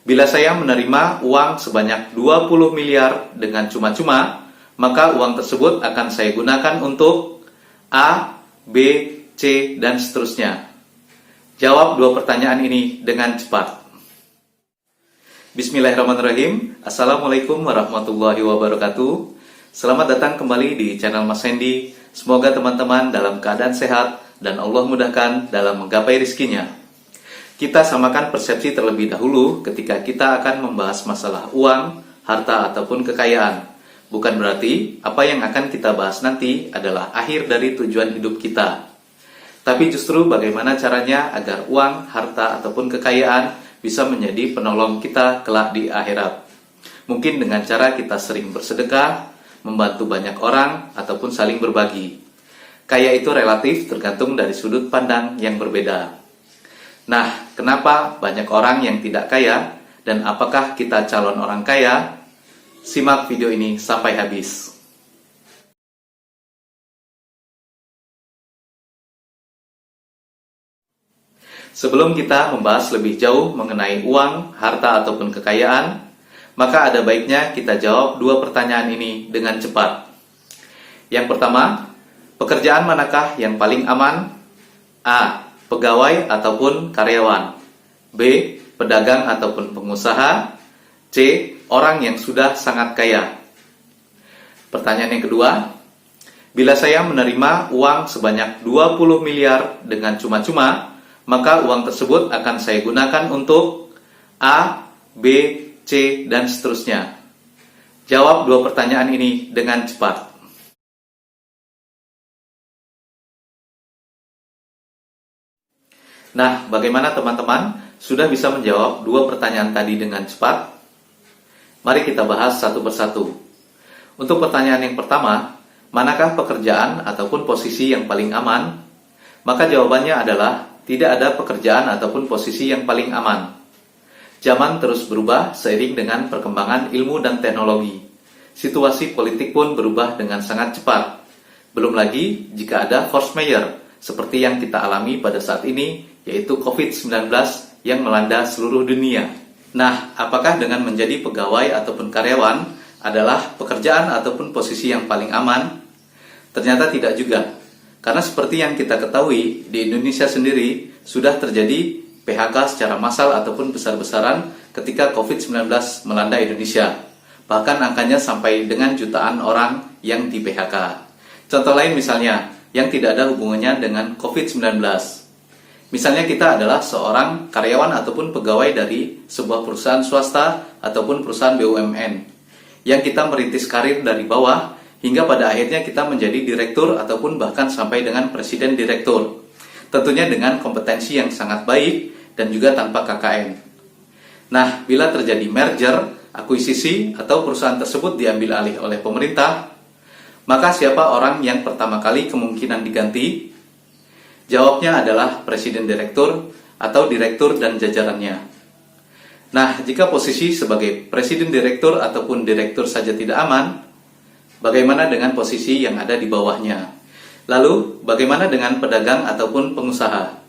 Bila saya menerima uang sebanyak 20 miliar dengan cuma-cuma, maka uang tersebut akan saya gunakan untuk A, B, C, dan seterusnya. Jawab dua pertanyaan ini dengan cepat. Bismillahirrahmanirrahim. Assalamualaikum warahmatullahi wabarakatuh. Selamat datang kembali di channel Mas Hendy. Semoga teman-teman dalam keadaan sehat dan Allah mudahkan dalam menggapai rizkinya. Kita samakan persepsi terlebih dahulu ketika kita akan membahas masalah uang, harta, ataupun kekayaan. Bukan berarti apa yang akan kita bahas nanti adalah akhir dari tujuan hidup kita. Tapi justru bagaimana caranya agar uang, harta, ataupun kekayaan bisa menjadi penolong kita kelak di akhirat. Mungkin dengan cara kita sering bersedekah, membantu banyak orang, ataupun saling berbagi. Kaya itu relatif tergantung dari sudut pandang yang berbeda. Nah, kenapa banyak orang yang tidak kaya dan apakah kita calon orang kaya? Simak video ini sampai habis. Sebelum kita membahas lebih jauh mengenai uang, harta, ataupun kekayaan, maka ada baiknya kita jawab dua pertanyaan ini dengan cepat. Yang pertama, pekerjaan manakah yang paling aman? A. Pegawai ataupun karyawan. B. Pedagang ataupun pengusaha. C. Orang yang sudah sangat kaya. Pertanyaan yang kedua, bila saya menerima uang sebanyak 20 miliar dengan cuma-cuma, maka uang tersebut akan saya gunakan untuk A, B, C, dan seterusnya. Jawab dua pertanyaan ini dengan cepat. Nah, bagaimana teman-teman? Sudah bisa menjawab dua pertanyaan tadi dengan cepat? Mari kita bahas satu persatu. Untuk pertanyaan yang pertama, manakah pekerjaan ataupun posisi yang paling aman? Maka jawabannya adalah tidak ada pekerjaan ataupun posisi yang paling aman. Zaman terus berubah seiring dengan perkembangan ilmu dan teknologi. Situasi politik pun berubah dengan sangat cepat. Belum lagi jika ada force majeure seperti yang kita alami pada saat ini, yaitu COVID-19 yang melanda seluruh dunia. Nah, apakah dengan menjadi pegawai ataupun karyawan adalah pekerjaan ataupun posisi yang paling aman? Ternyata tidak juga. Karena seperti yang kita ketahui, di Indonesia sendiri sudah terjadi PHK secara massal ataupun besar-besaran ketika COVID-19 melanda Indonesia. Bahkan angkanya sampai dengan jutaan orang yang di PHK. Contoh lain misalnya, yang tidak ada hubungannya dengan COVID-19. Misalnya kita adalah seorang karyawan ataupun pegawai dari sebuah perusahaan swasta ataupun perusahaan BUMN yang kita merintis karir dari bawah hingga pada akhirnya kita menjadi direktur ataupun bahkan sampai dengan presiden direktur. Tentunya dengan kompetensi yang sangat baik dan juga tanpa KKN. Nah, bila terjadi merger, akuisisi atau perusahaan tersebut diambil alih oleh pemerintah, maka siapa orang yang pertama kali kemungkinan diganti? Jawabnya adalah presiden direktur atau direktur dan jajarannya. Nah, jika posisi sebagai presiden direktur ataupun direktur saja tidak aman, bagaimana dengan posisi yang ada di bawahnya? Lalu, bagaimana dengan pedagang ataupun pengusaha?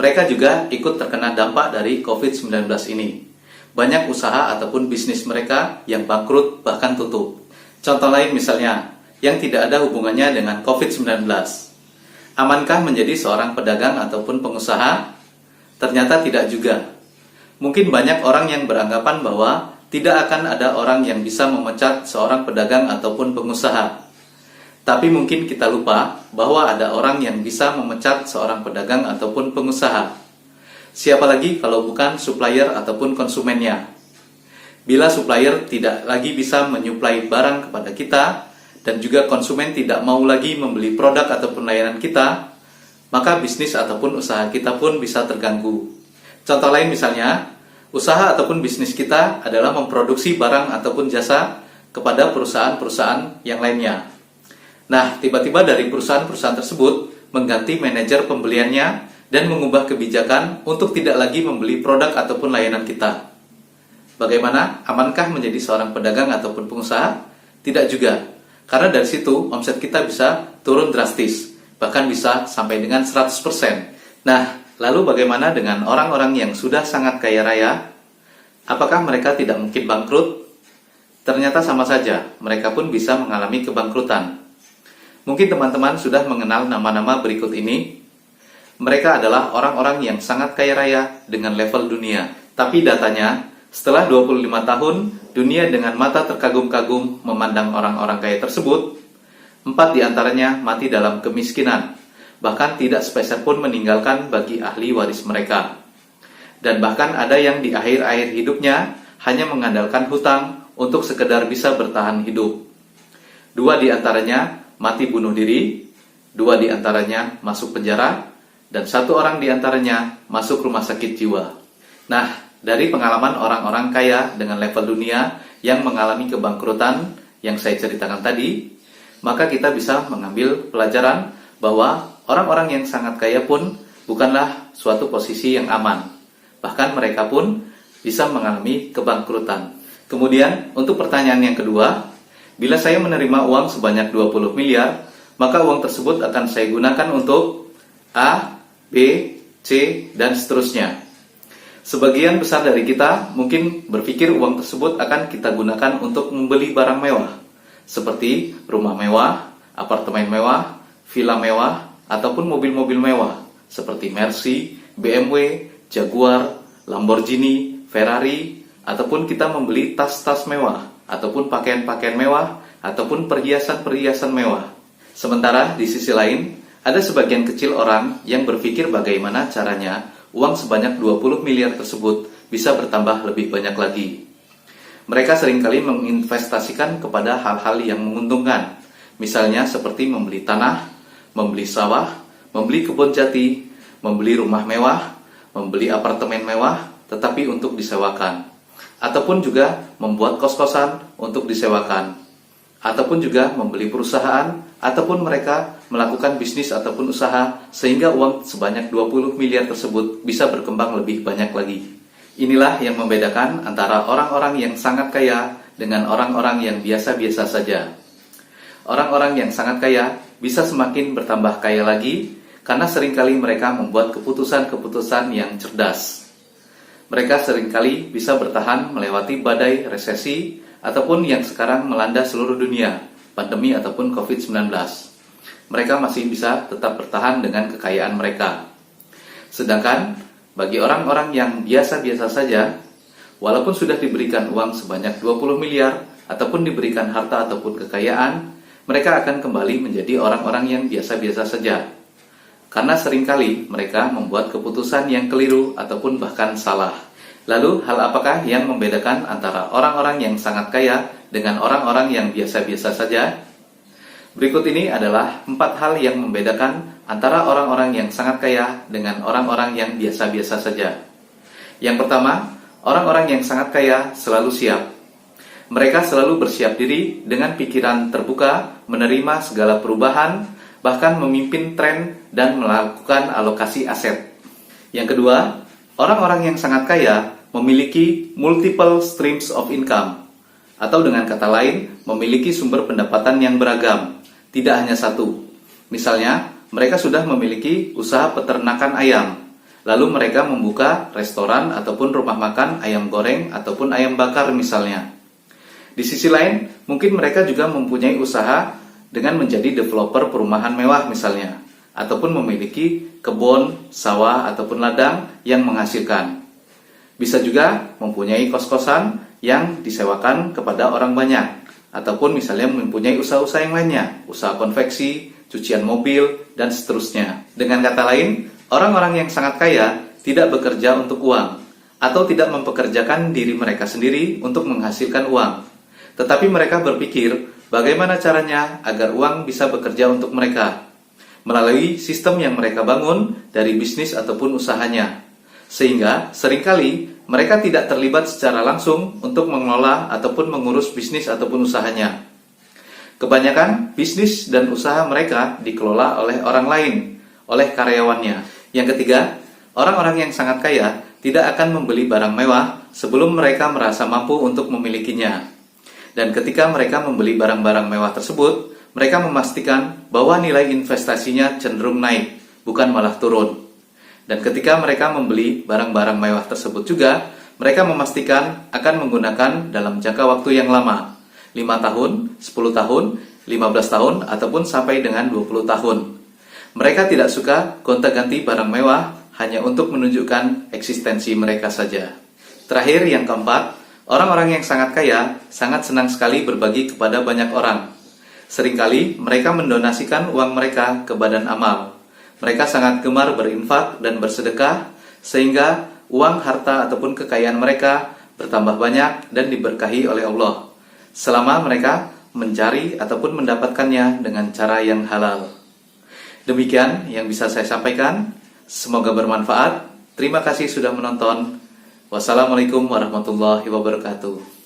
Mereka juga ikut terkena dampak dari COVID-19 ini. Banyak usaha ataupun bisnis mereka yang bangkrut bahkan tutup. Contoh lain misalnya, yang tidak ada hubungannya dengan COVID-19. Amankah menjadi seorang pedagang ataupun pengusaha? Ternyata tidak juga. Mungkin banyak orang yang beranggapan bahwa tidak akan ada orang yang bisa memecat seorang pedagang ataupun pengusaha. Tapi mungkin kita lupa bahwa ada orang yang bisa memecat seorang pedagang ataupun pengusaha. Siapa lagi kalau bukan supplier ataupun konsumennya? Bila supplier tidak lagi bisa menyuplai barang kepada kita, dan juga konsumen tidak mau lagi membeli produk ataupun layanan kita, maka bisnis ataupun usaha kita pun bisa terganggu. Contoh lain misalnya, usaha ataupun bisnis kita adalah memproduksi barang ataupun jasa kepada perusahaan-perusahaan yang lainnya. Nah, tiba-tiba dari perusahaan-perusahaan tersebut mengganti manajer pembeliannya dan mengubah kebijakan untuk tidak lagi membeli produk ataupun layanan kita. Bagaimana? Amankah menjadi seorang pedagang ataupun pengusaha? Tidak juga. Karena dari situ omset kita bisa turun drastis, bahkan bisa sampai dengan 100%. Nah, lalu bagaimana dengan orang-orang yang sudah sangat kaya raya? Apakah mereka tidak mungkin bangkrut? Ternyata sama saja, mereka pun bisa mengalami kebangkrutan. Mungkin teman-teman sudah mengenal nama-nama berikut ini. Mereka adalah orang-orang yang sangat kaya raya dengan level dunia. Tapi datanya, setelah 25 tahun, dunia dengan mata terkagum-kagum memandang orang-orang kaya tersebut, 4 diantaranya mati dalam kemiskinan, bahkan tidak sepeser pun meninggalkan bagi ahli waris mereka. Dan bahkan ada yang di akhir-akhir hidupnya hanya mengandalkan hutang untuk sekedar bisa bertahan hidup. 2 diantaranya mati bunuh diri, 2 diantaranya masuk penjara, dan 1 orang diantaranya masuk rumah sakit jiwa. Nah, dari pengalaman orang-orang kaya dengan level dunia yang mengalami kebangkrutan yang saya ceritakan tadi, maka kita bisa mengambil pelajaran bahwa orang-orang yang sangat kaya pun bukanlah suatu posisi yang aman. Bahkan mereka pun bisa mengalami kebangkrutan. Kemudian, untuk pertanyaan yang kedua, bila saya menerima uang sebanyak 20 miliar, maka uang tersebut akan saya gunakan untuk A, B, C, dan seterusnya. Sebagian besar dari kita mungkin berpikir uang tersebut akan kita gunakan untuk membeli barang mewah, seperti rumah mewah, apartemen mewah, villa mewah, ataupun mobil-mobil mewah, seperti Mercy, BMW, Jaguar, Lamborghini, Ferrari, ataupun kita membeli tas-tas mewah, ataupun pakaian-pakaian mewah, ataupun perhiasan-perhiasan mewah. Sementara di sisi lain, ada sebagian kecil orang yang berpikir bagaimana caranya uang sebanyak 20 miliar tersebut bisa bertambah lebih banyak lagi. Mereka seringkali menginvestasikan kepada hal-hal yang menguntungkan, misalnya seperti membeli tanah, membeli sawah, membeli kebun jati, membeli rumah mewah, membeli apartemen mewah, tetapi untuk disewakan, ataupun juga membuat kos-kosan untuk disewakan, ataupun juga membeli perusahaan, ataupun mereka melakukan bisnis ataupun usaha sehingga uang sebanyak 20 miliar tersebut bisa berkembang lebih banyak lagi. Inilah yang membedakan antara orang-orang yang sangat kaya dengan orang-orang yang biasa-biasa saja. Orang-orang yang sangat kaya bisa semakin bertambah kaya lagi karena seringkali mereka membuat keputusan-keputusan yang cerdas. Mereka seringkali bisa bertahan melewati badai resesi ataupun yang sekarang melanda seluruh dunia, pandemi ataupun COVID-19. Mereka masih bisa tetap bertahan dengan kekayaan mereka. Sedangkan bagi orang-orang yang biasa-biasa saja, walaupun sudah diberikan uang sebanyak 20 miliar ataupun diberikan harta ataupun kekayaan, mereka akan kembali menjadi orang-orang yang biasa-biasa saja. Karena seringkali mereka membuat keputusan yang keliru ataupun bahkan salah. Lalu, hal apakah yang membedakan antara orang-orang yang sangat kaya dengan orang-orang yang biasa-biasa saja? Berikut ini adalah 4 hal yang membedakan antara orang-orang yang sangat kaya dengan orang-orang yang biasa-biasa saja. Yang pertama, orang-orang yang sangat kaya selalu siap. Mereka selalu bersiap diri dengan pikiran terbuka, menerima segala perubahan, bahkan memimpin tren dan melakukan alokasi aset. Yang kedua, orang-orang yang sangat kaya memiliki multiple streams of income, atau dengan kata lain, memiliki sumber pendapatan yang beragam, tidak hanya satu. Misalnya, mereka sudah memiliki usaha peternakan ayam, lalu mereka membuka restoran ataupun rumah makan ayam goreng ataupun ayam bakar misalnya. Di sisi lain, mungkin mereka juga mempunyai usaha dengan menjadi developer perumahan mewah misalnya, ataupun memiliki kebun, sawah, ataupun ladang yang menghasilkan. Bisa juga mempunyai kos-kosan yang disewakan kepada orang banyak, ataupun misalnya mempunyai usaha-usaha yang lainnya, usaha konveksi, cucian mobil, dan seterusnya. Dengan kata lain, orang-orang yang sangat kaya tidak bekerja untuk uang, atau tidak mempekerjakan diri mereka sendiri untuk menghasilkan uang. Tetapi mereka berpikir, bagaimana caranya agar uang bisa bekerja untuk mereka melalui sistem yang mereka bangun dari bisnis ataupun usahanya. Sehingga seringkali mereka tidak terlibat secara langsung untuk mengelola ataupun mengurus bisnis ataupun usahanya. Kebanyakan bisnis dan usaha mereka dikelola oleh orang lain, oleh karyawannya. Yang ketiga, orang-orang yang sangat kaya tidak akan membeli barang mewah sebelum mereka merasa mampu untuk memilikinya. Dan ketika mereka membeli barang-barang mewah tersebut, mereka memastikan bahwa nilai investasinya cenderung naik, bukan malah turun. Dan ketika mereka membeli barang-barang mewah tersebut juga, Mereka memastikan akan menggunakan dalam jangka waktu yang lama, 5 tahun, 10 tahun, 15 tahun, ataupun sampai dengan 20 tahun. Mereka tidak suka gonta-ganti barang mewah hanya untuk menunjukkan eksistensi mereka saja. Terakhir, yang keempat, orang-orang yang sangat kaya sangat senang sekali berbagi kepada banyak orang. Seringkali mereka mendonasikan uang mereka ke badan amal. Mereka sangat gemar berinfak dan bersedekah, sehingga uang, harta, ataupun kekayaan mereka bertambah banyak dan diberkahi oleh Allah, selama mereka mencari ataupun mendapatkannya dengan cara yang halal. Demikian yang bisa saya sampaikan. Semoga bermanfaat. Terima kasih sudah menonton. Wassalamualaikum warahmatullahi wabarakatuh.